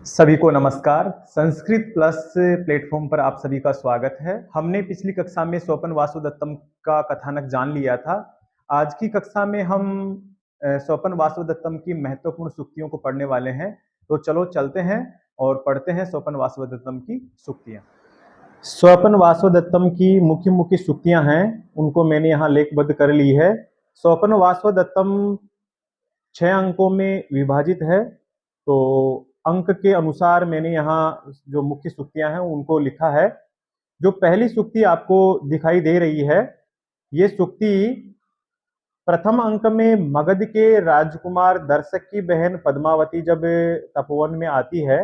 सभी को नमस्कार। संस्कृत प्लस प्लेटफॉर्म पर आप सभी का स्वागत है। हमने पिछली कक्षा में स्वपन वासुदत्तम का कथानक जान लिया था। आज की कक्षा में हम स्वपन वासुदत्तम की महत्वपूर्ण सूक्तियों को पढ़ने वाले हैं। तो चलो चलते हैं और पढ़ते हैं स्वपन वासुदत्तम की सूक्तियां। स्वपन वासुदत्तम की मुख्य मुख्य सूक्तियां हैं, उनको मैंने यहाँ लेखबद्ध कर ली है। स्वपन वासुदत्तम 6 अंकों में विभाजित है। तो अंक के अनुसार मैंने यहाँ जो मुख्य सूक्तियां हैं उनको लिखा है। जो पहली सूक्ति आपको दिखाई दे रही है, ये सूक्ति प्रथम अंक में मगध के राजकुमार दर्शक की बहन पद्मावती जब तपोवन में आती है,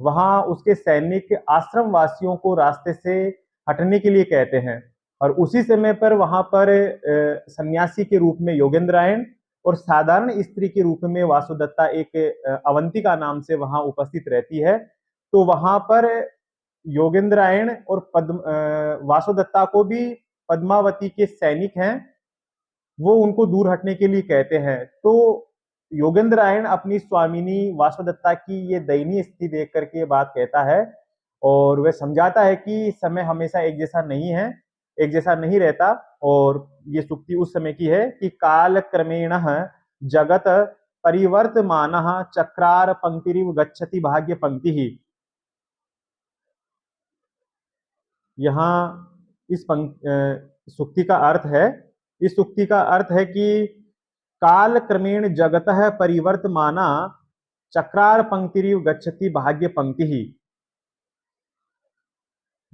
वहां उसके सैनिक आश्रम वासियों को रास्ते से हटने के लिए कहते हैं और उसी समय पर वहां पर सन्यासी के रूप में योगेंद्रायण और साधारण स्त्री के रूप में वासुदत्ता एक अवंतिका नाम से वहां उपस्थित रहती है। तो वहां पर योगेंद्रायण और वासुदत्ता को भी पद्मावती के सैनिक हैं, वो उनको दूर हटने के लिए कहते हैं। तो योगेंद्रायण अपनी स्वामिनी वासुदत्ता की ये दयनीय स्थिति देख करके ये बात कहता है और वह समझाता है कि समय हमेशा एक जैसा नहीं है, एक जैसा नहीं रहता। और ये सूक्ति उस समय की है कि काल क्रमेण जगत परिवर्तमान चक्रार पंक्तिरिव गच्छति भाग्य पंक्ति ही। यहाँ इस सूक्ति का अर्थ है, इस सूक्ति का अर्थ है कि काल क्रमेण जगतः परिवर्तमाना चक्रार पंक्तिरिव गच्छति भाग्य पंक्ति ही।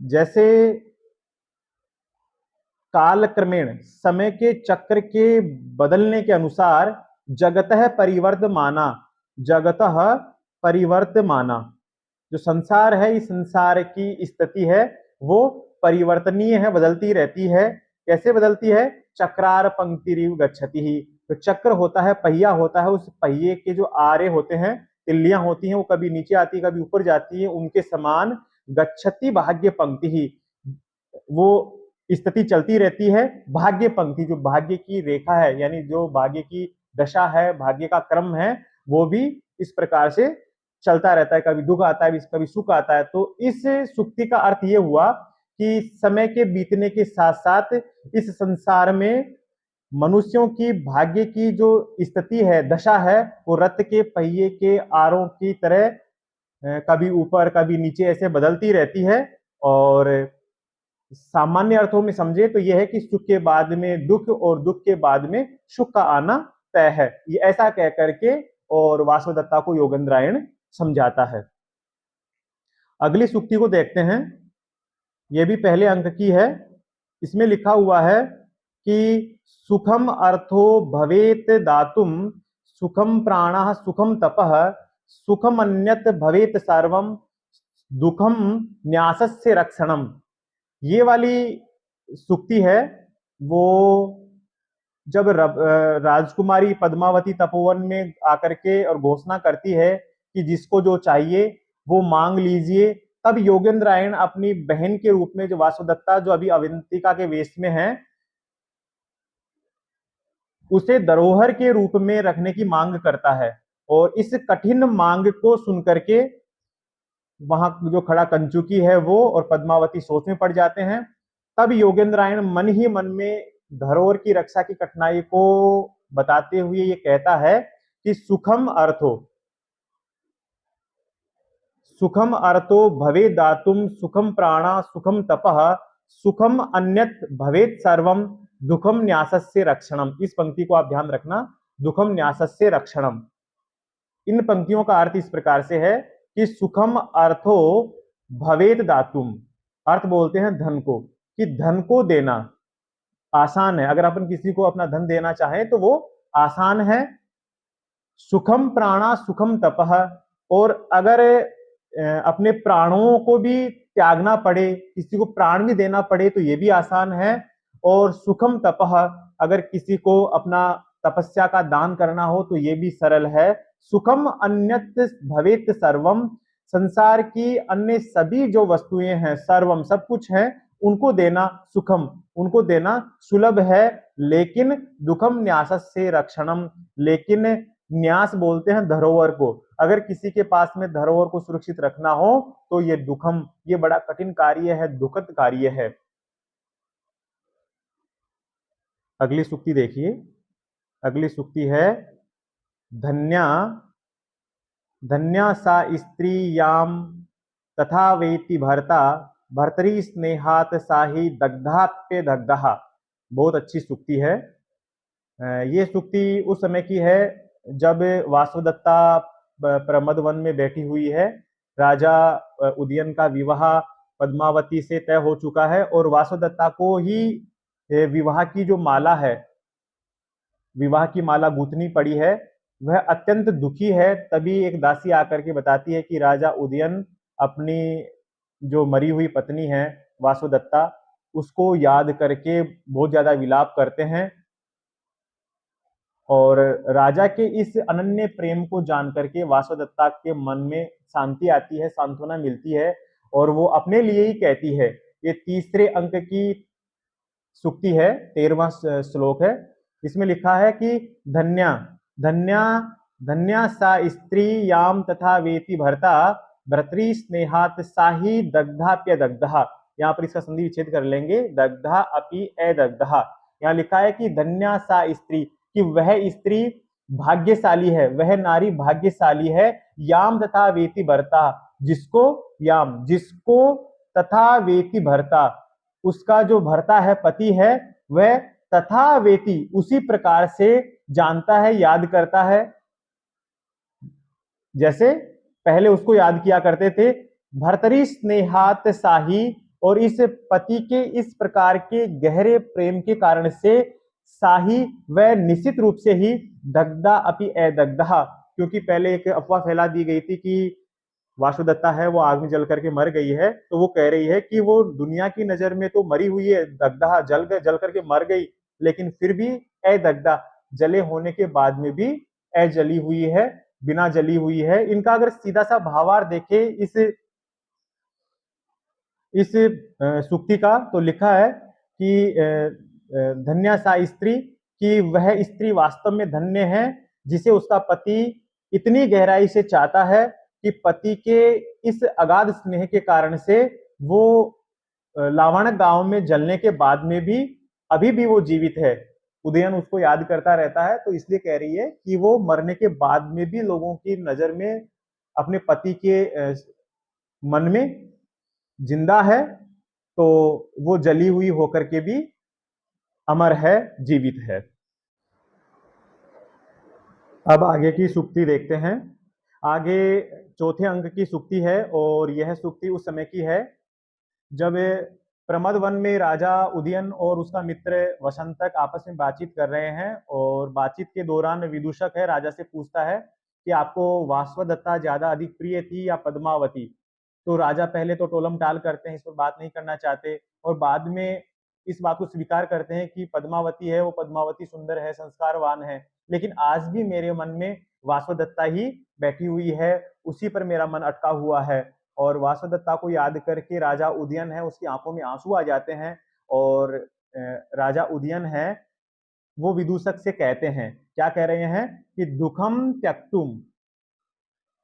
जैसे काल क्रमेण समय के चक्र के बदलने के अनुसार जगतः परिवर्तमाना, जगतः परिवर्तमाना, जो संसार है, इस संसार की स्थिति है वो परिवर्तनीय है, बदलती रहती है। कैसे बदलती है? चक्रार पंक्तिरिव गच्छति ही। तो चक्र होता है, पहिया होता है, उस पहिए के जो आरे होते हैं, तिल्लियां होती हैं, वो कभी नीचे आती है कभी ऊपर जाती है, उनके समान गच्छति भाग्य पंक्ति ही, वो स्थिति चलती रहती है। भाग्य पंक्ति, जो भाग्य की रेखा है, यानी जो भाग्य की दशा है, भाग्य का क्रम है, वो भी इस प्रकार से चलता रहता है। कभी दुख आता है, कभी सुख आता है। तो इस सूक्ति का अर्थ ये हुआ कि समय के बीतने के साथ साथ इस संसार में मनुष्यों की भाग्य की जो स्थिति है, दशा है, वो रथ के पहिए के आरों की तरह कभी ऊपर कभी नीचे ऐसे बदलती रहती है। और सामान्य अर्थों में समझे तो यह है कि सुख के बाद में दुख और दुख के बाद में सुख का आना तय है, ये ऐसा कह करके और वासुदत्ता को योगेंद्रायण समझाता है। अगली सूक्ति को देखते हैं। यह भी पहले अंक की है। इसमें लिखा हुआ है कि सुखम अर्थो भवेत दातुम सुखम प्राणः सुखम तपः सुखम अन्यत भवेत सर्वम दुखम न्यासस्य रक्षणम। ये वाली सूक्ति है वो जब राजकुमारी पद्मावती तपोवन में आकर के और घोषणा करती है कि जिसको जो चाहिए वो मांग लीजिए, तब योगेंद्रायण अपनी बहन के रूप में जो वासुदत्ता, जो अभी अवंतिका के वेश में है, उसे धरोहर के रूप में रखने की मांग करता है। और इस कठिन मांग को सुनकर के वहां जो खड़ा कंचुकी है वो और पद्मावती सोच में पड़ जाते हैं। तब योगेंद्रायण मन ही मन में धरोहर की रक्षा की कठिनाई को बताते हुए ये कहता है कि सुखम अर्थो भवे दातुम सुखम प्राणा सुखम तपः सुखम अन्यत भवेत सर्वम दुखम न्यासस्य रक्षणम। इस पंक्ति को आप ध्यान रखना, दुखम न्यासस्य रक्षणम। इन पंक्तियों का अर्थ इस प्रकार से है कि सुखम अर्थो भवेत दातुम, अर्थ बोलते हैं धन को, कि धन को देना आसान है। अगर अपन किसी को अपना धन देना चाहें तो वो आसान है। सुखम प्राणा सुखम तपः, और अगर अपने प्राणों को भी त्यागना पड़े, किसी को प्राण भी देना पड़े तो ये भी आसान है। और सुखम तपः, अगर किसी को अपना तपस्या का दान करना हो तो ये भी सरल है। सुखम अन्यत भवेत सर्वम, संसार की अन्य सभी जो वस्तुएं हैं, सर्वम सब कुछ है, उनको देना सुखम, उनको देना सुलभ है। लेकिन दुखम न्यासस्य रक्षणम, लेकिन न्यास बोलते हैं धरोहर को। अगर किसी के पास में धरोहर को सुरक्षित रखना हो तो ये दुखम, ये बड़ा कठिन कार्य है, दुखद कार्य है। अगली सूक्ति देखिए, अगली सूक्ति है धन्या, धन्या सा स्त्री याम तथा वेति भरता, भर्तरी स्नेहात साही दग्धाप्य दग्धा। बहुत अच्छी सूक्ति है। ये सूक्ति उस समय की है जब वासुदत्ता प्रमद वन में बैठी हुई है। राजा उदयन का विवाह पद्मावती से तय हो चुका है और वासुदत्ता को ही विवाह की जो माला है, विवाह की माला गूंथनी पड़ी है। वह अत्यंत दुखी है। तभी एक दासी आकर के बताती है कि राजा उदयन अपनी जो मरी हुई पत्नी है वासुदत्ता, उसको याद करके बहुत ज्यादा विलाप करते हैं। और राजा के इस अनन्य प्रेम को जान करके वासुदत्ता के मन में शांति आती है, सांत्वना मिलती है और वो अपने लिए ही कहती है। ये तीसरे अंक की सूक्ति है, 13वां श्लोक है। इसमें लिखा है कि धन्या, धन्या, धन्या सा स्त्री याम तथा वेति भरता, भर्तृ स्नेहात साही दग्धाप्य दग्धा। यहाँ पर इसका संधि विच्छेद कर लेंगे, दग्धा अपि अदग्धा। यहाँ लिखा है कि धन्या सा स्त्री, कि वह स्त्री भाग्यशाली है, वह नारी भाग्यशाली है। याम तथा वेति भरता, जिसको, याम जिसको, तथा वेति भरता उसका जो भरता है, पति है, वह तथा वेति उसी प्रकार से जानता है, याद करता है जैसे पहले उसको याद किया करते थे। भर्तरी स्नेहात साही, और इस पति के इस प्रकार के गहरे प्रेम के कारण से साही वह निश्चित रूप से ही दग्धा अपि अदग्धा, क्योंकि पहले एक अफवाह फैला दी गई थी कि वासुदत्ता है वो आग में जल करके मर गई है, तो वो कह रही है कि वो दुनिया की नजर में तो मरी हुई है, दग्धा जल करके मर गई, लेकिन फिर भी अदग्धा, जले होने के बाद में भी अजली हुई है, बिना जली हुई है। इनका अगर सीधा सा भावार्थ देखे इस सूक्ति का, तो लिखा है कि धन्या सा स्त्री, कि वह स्त्री वास्तव में धन्य है जिसे उसका पति इतनी गहराई से चाहता है कि पति के इस अगाध स्नेह के कारण से वो लावण गांव में जलने के बाद में भी अभी भी वो जीवित है। उदयन उसको याद करता रहता है, तो इसलिए कह रही है कि वो मरने के बाद में भी लोगों की नजर में अपने पति के मन में जिंदा है, तो वो जली हुई होकर के भी अमर है, जीवित है। अब आगे की सूक्ति देखते हैं। आगे चौथे अंक की सूक्ति है और यह सूक्ति उस समय की है जब प्रमद वन में राजा उदयन और उसका मित्र वसंतक आपस में बातचीत कर रहे हैं। और बातचीत के दौरान विदूषक है राजा से पूछता है कि आपको वासवदत्ता ज्यादा अधिक प्रिय थी या पद्मावती। तो राजा पहले तो टोलम टाल करते हैं, इस पर बात नहीं करना चाहते, और बाद में इस बात को स्वीकार करते हैं कि पद्मावती है, वो पद्मावती सुंदर है, संस्कारवान है, लेकिन आज भी मेरे मन में वासवदत्ता ही बैठी हुई है, उसी पर मेरा मन अटका हुआ है। और वासवदत्ता को याद करके राजा उदयन है, उसकी आंखों में आंसू आ जाते हैं। और राजा उदयन है वो विदूषक से कहते हैं, क्या कह रहे हैं कि दुखम त्यक्तुम,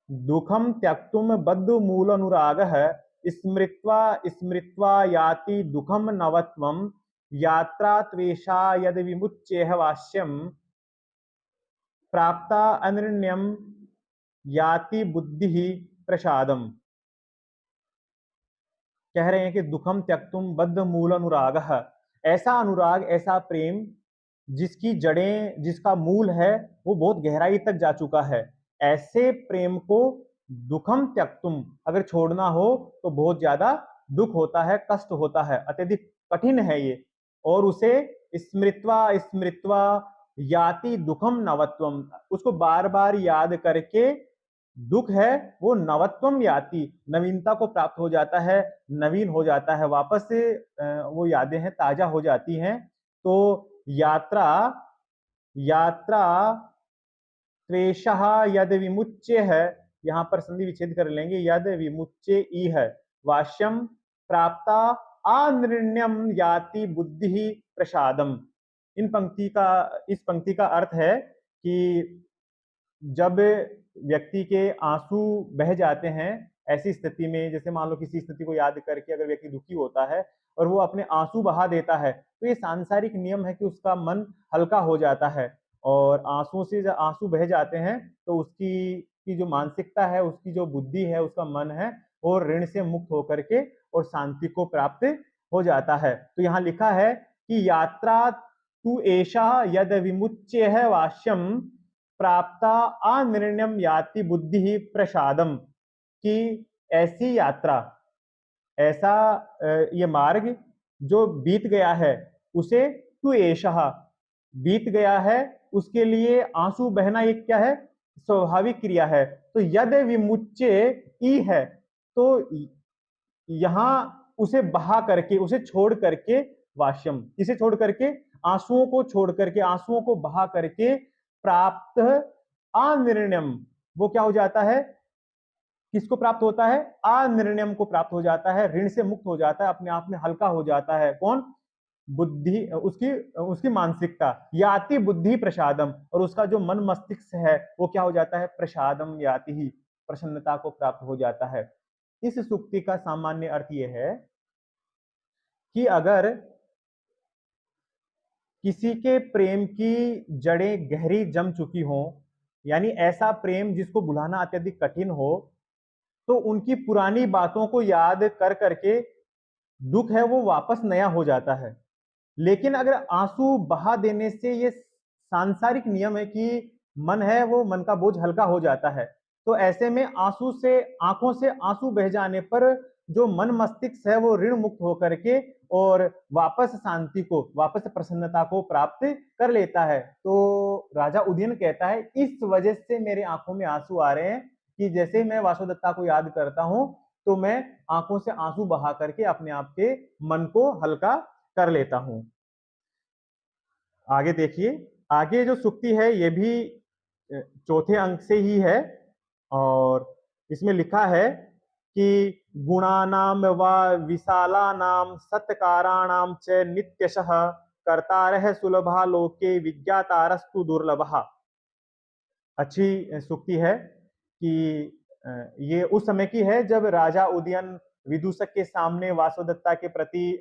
दुखम त्यक्तुम बद्ध मूल अनुराग है, स्मृत्वा स्मृत्वा याति दुखम नवत्वम, यात्रा त्वेषा यद विमुच्येह वास्यम, प्राप्ता अनृण्यम याति बुद्धि प्रसादम। कह रहे हैं कि दुखम त्यक्तुम बद्ध मूल अनुराग, ऐसा अनुराग, ऐसा प्रेम जिसकी जड़ें, जिसका मूल है वो बहुत गहराई तक जा चुका है, ऐसे प्रेम को दुखम त्यक्तुम अगर छोड़ना हो तो बहुत ज्यादा दुख होता है, कष्ट होता है, अत्यधिक कठिन है ये। और उसे स्मृत्वा स्मृत्वा याति दुखम नवत्वम, उसको बार बार याद करके दुख है वो नवत्वम याति, नवीनता को प्राप्त हो जाता है, नवीन हो जाता है, वापस से वो यादें हैं ताजा हो जाती हैं। तो यात्रा, यात्रा त्वेषः यद विमुच्य है, यहाँ पर संधि विच्छेद कर लेंगे, यद विमुच्य ई है, वाष्यम प्राप्ता अनृण्यम याति बुद्धि प्रसादम। इन पंक्ति का, इस पंक्ति का अर्थ है कि जब व्यक्ति के आंसू बह जाते हैं, ऐसी स्थिति में, जैसे मान लो किसी स्थिति को याद करके अगर व्यक्ति दुखी होता है और वो अपने आंसू बहा देता है, तो ये सांसारिक नियम है कि उसका मन हल्का हो जाता है। और आंसुओं से जब आंसू बह जाते हैं तो उसकी जो मानसिकता है, उसकी जो बुद्धि है, उसका मन है, वो ऋण से मुक्त होकर के और शांति को प्राप्त हो जाता है। तो यहाँ लिखा है कि यात्रा तु एषा यद विमुच्य है वाष्यम प्राप्ता अनिर्ण्यम याति बुद्धि प्रसादम, कि ऐसी यात्रा, ऐसा ये मार्ग जो बीत गया है उसे तु एषः, बीत गया है, उसके लिए आंसू बहना एक क्या है, स्वाभाविक क्रिया है। तो यद विमुच्य ई है, तो यहां उसे बहा करके, उसे छोड़ करके, वाष्यम, इसे छोड़ करके, आंसुओं को छोड़ करके, आंसुओं को बहा करके, प्राप्त अनिर्ण्यम, वो क्या हो जाता है, किसको प्राप्त होता है, अनिर्ण्यम को प्राप्त हो जाता है, ऋण से मुक्त हो जाता है, अपने आप में हल्का हो जाता है। कौन, बुद्धि, उसकी उसकी मानसिकता, याति बुद्धि प्रसादम, और उसका जो मन मस्तिष्क है वो क्या हो जाता है, प्रसादम याति ही, प्रसन्नता को प्राप्त हो जाता है। इस सूक्ति का सामान्य अर्थ यह है कि अगर किसी के प्रेम की जड़ें गहरी जम चुकी हो, यानी ऐसा प्रेम जिसको भुलाना अत्यधिक कठिन हो, तो उनकी पुरानी बातों को याद कर करके दुख है वो वापस नया हो जाता है। लेकिन अगर आंसू बहा देने से, ये सांसारिक नियम है कि मन है वो, मन का बोझ हल्का हो जाता है। तो ऐसे में आंसू से, आंखों से आंसू बह जाने पर जो मन मस्तिष्क है वो ऋण मुक्त होकर के और वापस शांति को, वापस प्रसन्नता को प्राप्त कर लेता है। तो राजा उदयन कहता है, इस वजह से मेरे आंखों में आंसू आ रहे हैं कि जैसे मैं वासुदत्ता को याद करता हूं तो मैं आंखों से आंसू बहा करके अपने आप के मन को हल्का कर लेता हूं। आगे देखिए, आगे जो सूक्ति है ये भी चौथे अंक से ही है, और इसमें लिखा है कि गुणानाम व विशालानाम सत्काराणाम च नित्यशः कर्तारः सुलभा लोके विज्ञातारस्तु दुर्लभः। अच्छी सूक्ति है कि ये उस समय की है जब राजा उदयन विदूषक के सामने वासुदत्ता के प्रति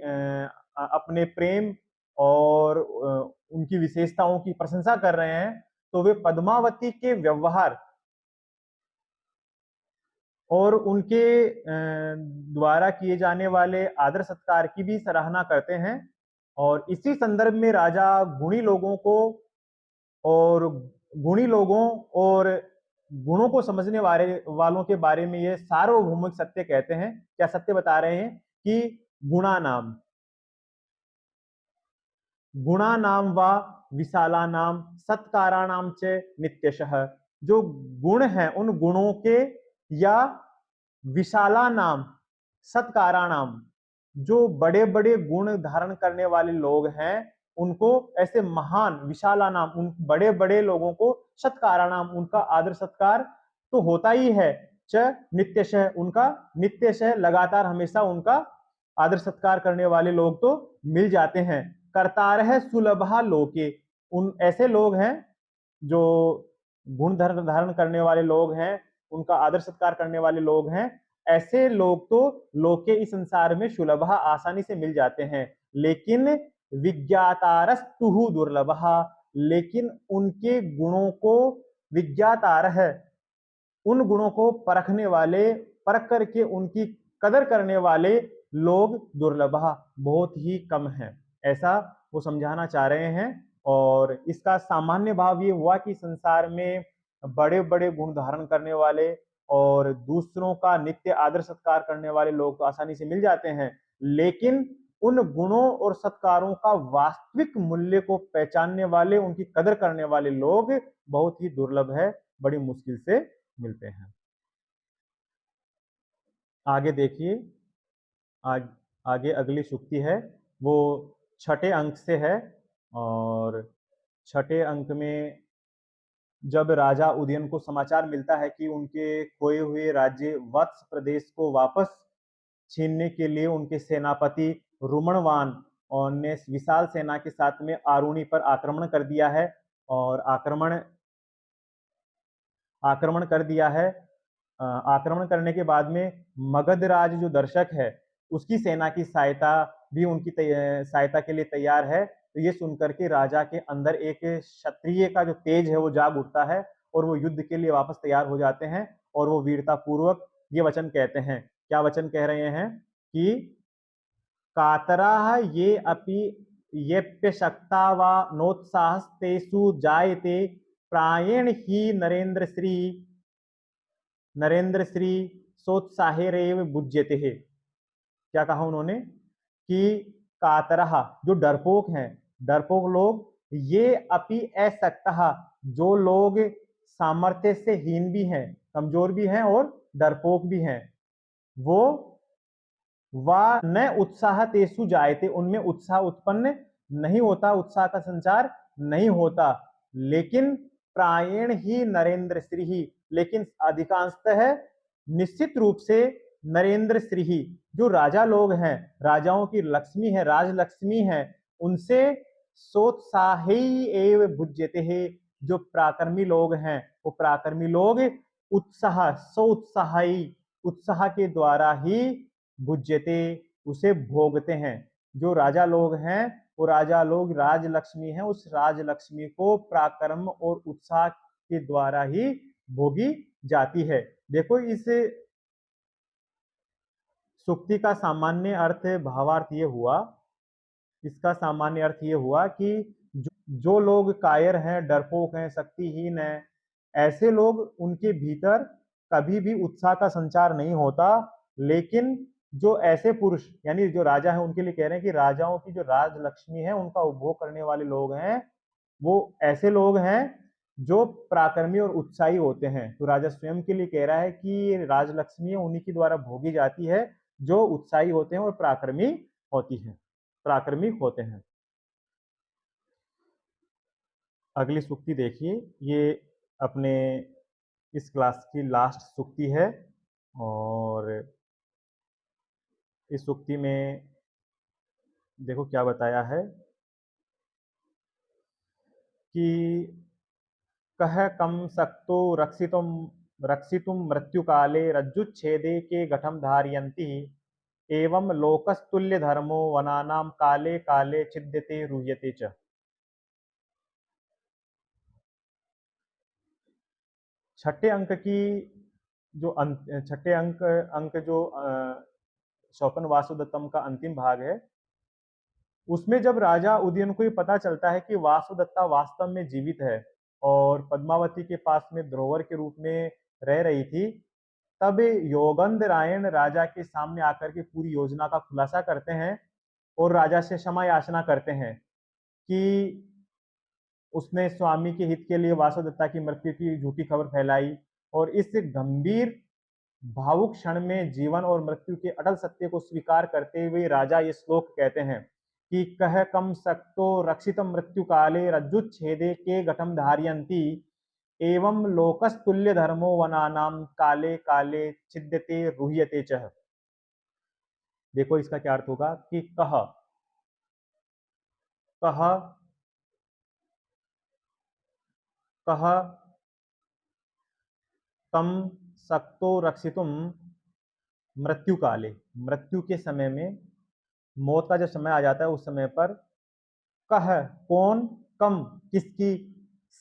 अपने प्रेम और उनकी विशेषताओं की प्रशंसा कर रहे हैं। तो वे पद्मावती के व्यवहार और उनके द्वारा किए जाने वाले आदर सत्कार की भी सराहना करते हैं। और इसी संदर्भ में राजा गुणी लोगों को और गुणी लोगों और गुणों को समझने वालों के बारे में ये सार्वभौमिक सत्य कहते हैं। क्या सत्य बता रहे हैं कि गुणानाम व विशालानाम सत्काराणाम च नित्यशः, जो गुण हैं उन गुणों के, या विशाला नाम सत्काराणाम, जो बड़े बड़े गुण धारण करने वाले लोग हैं उनको, ऐसे महान विशाला नाम, उन बड़े बड़े लोगों को, सत्काराणाम, उनका आदर सत्कार तो होता ही है, च नित्यशः, उनका नित्यशः लगातार हमेशा उनका आदर सत्कार करने वाले लोग तो मिल जाते हैं। कर्तारः सुलभा लोके, उन ऐसे लोग हैं जो गुण धारण करने वाले लोग हैं, उनका आदर सत्कार करने वाले लोग हैं, ऐसे लोग तो लोके, इस संसार में सुलभा, आसानी से मिल जाते हैं। लेकिन विज्ञातारस्तुहु दुर्लभः, लेकिन उनके गुणों को, विज्ञातारः, उन गुणों को परखने वाले, परख करके उनकी कदर करने वाले लोग दुर्लभः, बहुत ही कम हैं, ऐसा वो समझाना चाह रहे हैं। और इसका सामान्य भाव ये हुआ कि संसार में बड़े बड़े गुण धारण करने वाले और दूसरों का नित्य आदर सत्कार करने वाले लोग तो आसानी से मिल जाते हैं, लेकिन उन गुणों और सत्कारों का वास्तविक मूल्य को पहचानने वाले, उनकी कदर करने वाले लोग बहुत ही दुर्लभ है, बड़ी मुश्किल से मिलते हैं। आगे देखिए, आगे अगली सूक्ति है वो छठे अंक से है। और छठे अंक में जब राजा उदयन को समाचार मिलता है कि उनके खोए हुए राज्य वत्स प्रदेश को वापस छीनने के लिए उनके सेनापति रुमणवान और ने विशाल सेना के साथ में आरुणी पर आक्रमण कर दिया है, और आक्रमण आक्रमण कर दिया है। आक्रमण करने के बाद में मगध राज जो दर्शक है उसकी सेना की सहायता भी उनकी सहायता के लिए तैयार है। तो ये सुनकर के राजा के अंदर एक क्षत्रिय का जो तेज है वो जाग उठता है और वो युद्ध के लिए वापस तैयार हो जाते हैं और वो वीरता पूर्वक ये वचन कहते हैं। क्या वचन कह रहे हैं कि कातराः ये अपि येऽप्यशक्ता वा नोत्साहस्तेषु जायते प्रायेण हि नरेंद्र श्री सोत्साहेरेव बुज्यते है। क्या कहा उन्होंने कि कातरह जो डरपोक हैं, डरपोक लोग, ये अपि असक्तः जो लोग सामर्थ्य से हीन भी हैं, कमजोर भी हैं और डरपोक भी हैं, वो वा न उत्साह तेसु जायते उनमें उत्साह उत्पन्न नहीं होता, उत्साह का संचार नहीं होता। लेकिन प्रायण ही नरेंद्र श्री ही, लेकिन अधिकांशतः निश्चित रूप से नरेंद्र श्री ही जो राजा लोग हैं, राजाओं की लक्ष्मी है, राजलक्ष्मी है, उनसे सोत्साही एव भुज्यते है। जो पराक्रमी लोग हैं वो पराक्रमी लोग उत्साह सोत्साही उत्साह के द्वारा ही भुज्यते उसे भोगते हैं। जो राजा लोग हैं वो राजा लोग राजलक्ष्मी है, उस राजलक्ष्मी को पराक्रम और उत्साह के द्वारा ही भोगी जाती है। देखो इस सुक्ति का सामान्य अर्थ भावार्थ ये हुआ, इसका सामान्य अर्थ ये हुआ कि जो लोग कायर हैं, डरपोक हैं, शक्तिहीन हैं, ऐसे लोग उनके भीतर कभी भी उत्साह का संचार नहीं होता। लेकिन जो ऐसे पुरुष यानी जो राजा है उनके लिए कह रहे हैं कि राजाओं की जो राजलक्ष्मी है उनका उपभोग करने वाले लोग हैं, वो ऐसे लोग हैं जो पराक्रमी और उत्साही होते हैं। तो राजा स्वयं के लिए कह रहा है कि राजलक्ष्मी उन्हीं के द्वारा भोगी जाती है जो उत्साही होते हैं और पराक्रमी होती है, पराक्रमी होते हैं। अगली सूक्ति देखिए, ये अपने इस क्लास की लास्ट सूक्ति है और इस सूक्ति में देखो क्या बताया है कि कह कम सक्तो रक्षितुम मृत्यु काले रज्जुच्छेदे के घटम धारयन्ति एवं लोकस्तुल्य धर्मो वनानाम काले काले छिद्यते रूह्यते च। छठे अंक की जो छठे अंक जो शौपन वासुदत्तम का अंतिम भाग है, उसमें जब राजा उदयन को ये पता चलता है कि वासुदत्ता वास्तव में जीवित है और पद्मावती के पास में धरोहर के रूप में रह रही थी, तब योगंधरायण राजा के सामने आकर के पूरी योजना का खुलासा करते हैं और राजा से क्षमा याचना करते हैं कि उसने स्वामी के हित के लिए वासुदत्ता की मृत्यु की झूठी खबर फैलाई और इस गंभीर भावुक क्षण में जीवन और मृत्यु के अटल सत्य को स्वीकार करते हुए राजा ये श्लोक कहते हैं कि कह कम सक्तो रक्षितम मृत्यु काले रज्जुच्छेदे के घटम धारयन्ति एवं लोकस्तुल्य धर्मो वनानाम काले काले छिद्यते रूह्यते च। देखो इसका क्या अर्थ होगा कि कह कह कह कम सक्तो रक्षितुम मृत्यु काले, मृत्यु के समय में, मौत का जब समय आ जाता है उस समय पर, कह कौन, कम किसकी,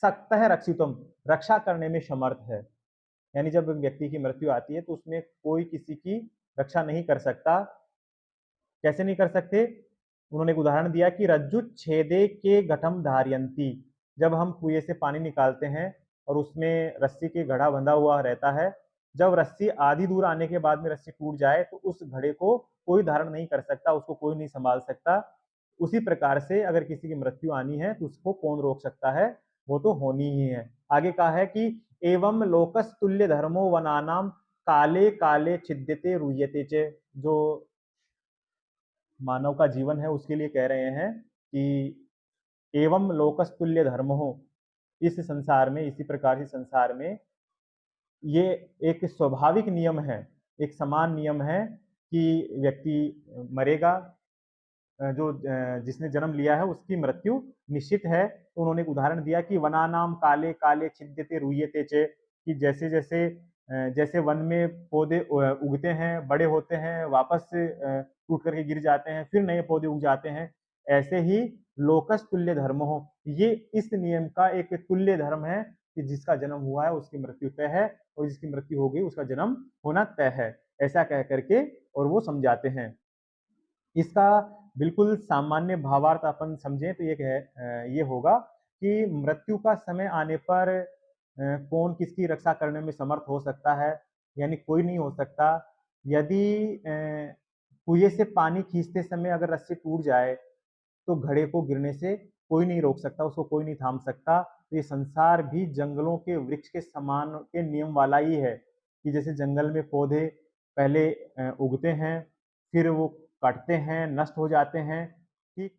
सक्त है रक्षितुम रक्षा करने में समर्थ है। यानी जब व्यक्ति की मृत्यु आती है तो उसमें कोई किसी की रक्षा नहीं कर सकता। कैसे नहीं कर सकते? उन्होंने एक उदाहरण दिया कि रज्जु छेदे के घटम धारयंती, जब हम कुएं से पानी निकालते हैं और उसमें रस्सी के घड़ा बंधा हुआ रहता है, जब रस्सी आधी दूर आने के बाद में रस्सी टूट जाए तो उस घड़े को कोई धारण नहीं कर सकता, उसको कोई नहीं संभाल सकता। उसी प्रकार से अगर किसी की मृत्यु आनी है तो उसको कौन रोक सकता है? वो तो होनी ही है। आगे कहा है कि एवं लोकस तुल्य धर्मो वनानाम काले काले छिद्यते रूह्यते च। जो मानव का जीवन है उसके लिए कह रहे हैं कि एवं लोकस्तुल्य धर्म हो, इस संसार में, इसी प्रकार से संसार में ये एक स्वाभाविक नियम है, एक समान नियम है कि व्यक्ति मरेगा, जो जिसने जन्म लिया है उसकी मृत्यु निश्चित है। तो उन्होंने एक उदाहरण दिया कि वनानाम काले काले छिद्यते रूह्यते च, कि जैसे वन में पौधे उगते हैं, बड़े होते हैं, वापस टूट करके गिर जाते हैं, फिर नए पौधे उग जाते हैं, ऐसे ही लोकस तुल्य धर्म हो, ये इस नियम का एक तुल्य धर्म है कि जिसका जन्म हुआ है उसकी मृत्यु तय है, और जिसकी मृत्यु हो गई उसका जन्म होना तय है, ऐसा कह करके और वो समझाते हैं। इसका बिल्कुल सामान्य भावार्थ अपन समझें तो ये होगा कि मृत्यु का समय आने पर कौन किसकी रक्षा करने में समर्थ हो सकता है, यानी कोई नहीं हो सकता। यदि कुएं से पानी खींचते समय अगर रस्सी टूट जाए तो घड़े को गिरने से कोई नहीं रोक सकता, उसको कोई नहीं थाम सकता। तो ये संसार भी जंगलों के वृक्ष के समान के नियम वाला ही है कि जैसे जंगल में पौधे पहले उगते हैं, फिर वो कटते हैं, नष्ट हो जाते हैं, ठीक